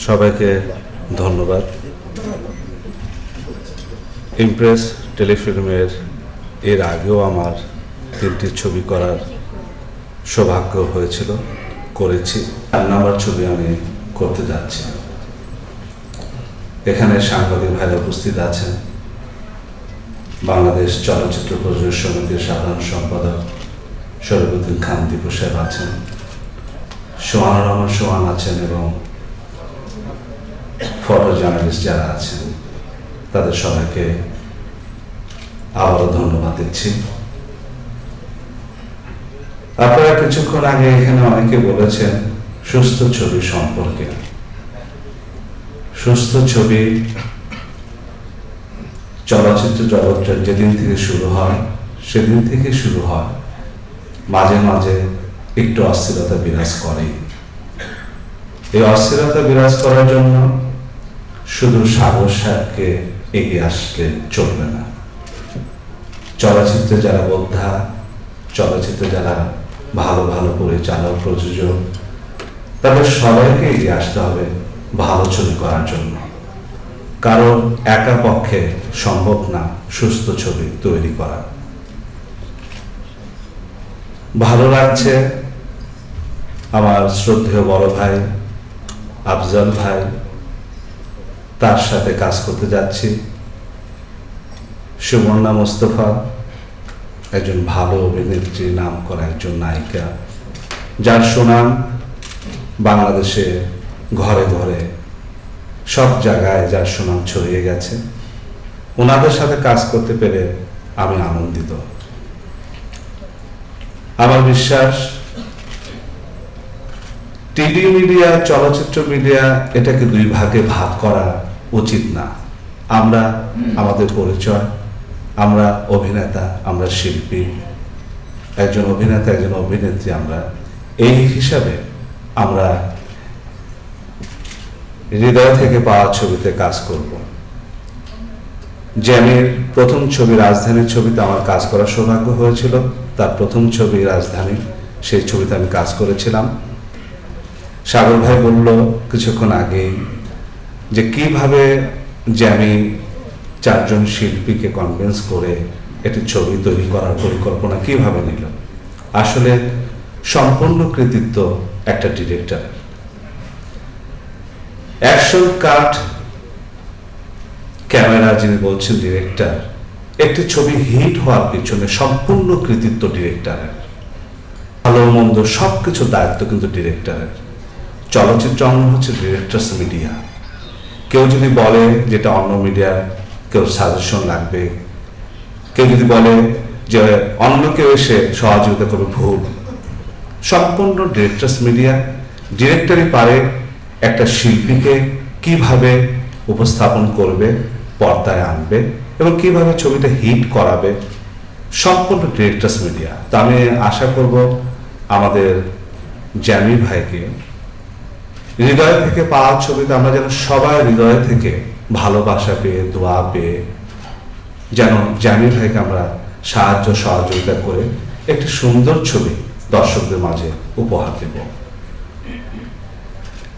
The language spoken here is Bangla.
সবাইকে ধন্যবাদ। ইমপ্রেস টেলিফিল্মের এর আগেও আমার 3টি ছবি করার সৌভাগ্য হয়েছিল, করেছি। 4 নম্বর ছবি আমি করতে যাচ্ছি। এখানে সাংবাদিক ভাইরা উপস্থিত আছেন। বাংলাদেশ চলচ্চিত্র প্রযোজক সমিতির সাধারণ সম্পাদক শরীফুদ্দিন খান দীপু সাহেব আছেন, সোহানুর রহমান সোহান আছেন এবং ফটো জার্নালিস্ট যারা আছেন তাদের সবাইকে আবারও ধন্যবাদ দিচ্ছি। আপনারা কিছুক্ষণ আগে এখানে অনেকে বলেছেন সুস্থ ছবি সম্পর্কে। সুস্থ ছবি চলচ্চিত্র জগৎটা যেদিন থেকে শুরু হয় সেদিন থেকে শুরু হয় মাঝে মাঝে একটু অস্থিরতা বিরাজ করে। এই অস্থিরতা বিরাজ করার জন্য শুধু সাগর সাহেবকে এগিয়ে আসলে চলবে না। চলচ্চিত্রে যারা বোদ্ধা, চলচ্চিত্রে যারা ভালো ভালো পরিচালক, প্রযোজক, তাদের সবাইকে এগিয়ে আসতে হবে ভালো ছবি করার জন্য। কারণ একা পক্ষে সম্ভব না সুস্থ ছবি তৈরি করা। ভালো লাগছে আমার শ্রদ্ধেয় বড় ভাই আফজাল ভাই, তার সাথে কাজ করতে যাচ্ছি। সুবর্ণা মোস্তফা একজন ভালো অভিনেত্রী, নাম করা একজন নায়িকা, যার সুনাম বাংলাদেশে ঘরে ঘরে সব জায়গায় যার সুনাম ছড়িয়ে গেছে। ওনাদের সাথে কাজ করতে পেরে আমি আনন্দিত। আমার বিশ্বাস টিভি মিডিয়া, চলচ্চিত্র মিডিয়া এটাকে 2 ভাগে ভাগ করা উচিত না। আমরা আমাদের পরিচয়, আমরা অভিনেতা, আমরা শিল্পী, একজন অভিনেতা, একজন অভিনেত্রী, আমরা এই হিসাবে আমরা হৃদয় থেকে পাওয়া ছবিতে কাজ করব। জ্যামির প্রথম ছবি রাজধানীর ছবিতে আমার কাজ করার সৌভাগ্য হয়েছিল। তার প্রথম ছবি রাজধানী, সেই ছবিতে আমি কাজ করেছিলাম। সাগর ভাই বলল কিছুক্ষণ আগেই যে কিভাবে জ্যামি 4 জন শিল্পীকে কনভিন্স করে একটি ছবি তৈরি করার পরিকল্পনা কিভাবে নিল। আসলে সম্পূর্ণ কৃতিত্ব একটা ডিরেক্টরের। অ্যাকশন কাট ক্যামেরা যিনি বলছেন ডিরেক্টর, একটি ছবি হিট হওয়ার পিছনে সম্পূর্ণ কৃতিত্ব ডিরেক্টরের। ভালো মন্দ সবকিছু দায়িত্ব কিন্তু ডিরেক্টরের। চলচ্চিত্র অঙ্গন হচ্ছে ডিরেক্টরস মিডিয়া। কেউ যদি বলে যেটা অন্য মিডিয়ার কেউ সাজেশন লাগবে, কেউ যদি বলে যে অন্য কেউ এসে সহযোগিতা করবে, ভুল। সম্পূর্ণ ডিরেক্টরস মিডিয়া। ডিরেক্টরই পারে একটা শিল্পীকে কিভাবে উপস্থাপন করবে, পর্দায় আনবে এবং কিভাবে ছবিটা হিট করাবে, সম্পূর্ণ ডিরেক্টরস মিডিয়া। তো আমি আশা করব আমাদের জ্যামি ভাইকে হৃদয় থেকে পাওয়া ছবিতে আমরা যেন সবাই হৃদয় থেকে ভালোবাসা পেয়ে, দোয়া পেয়ে যেন জ্যামি ভাইকে আমরা সাহায্য সহযোগিতা করে একটি সুন্দর ছবি দর্শকদের মাঝে উপহার দেব।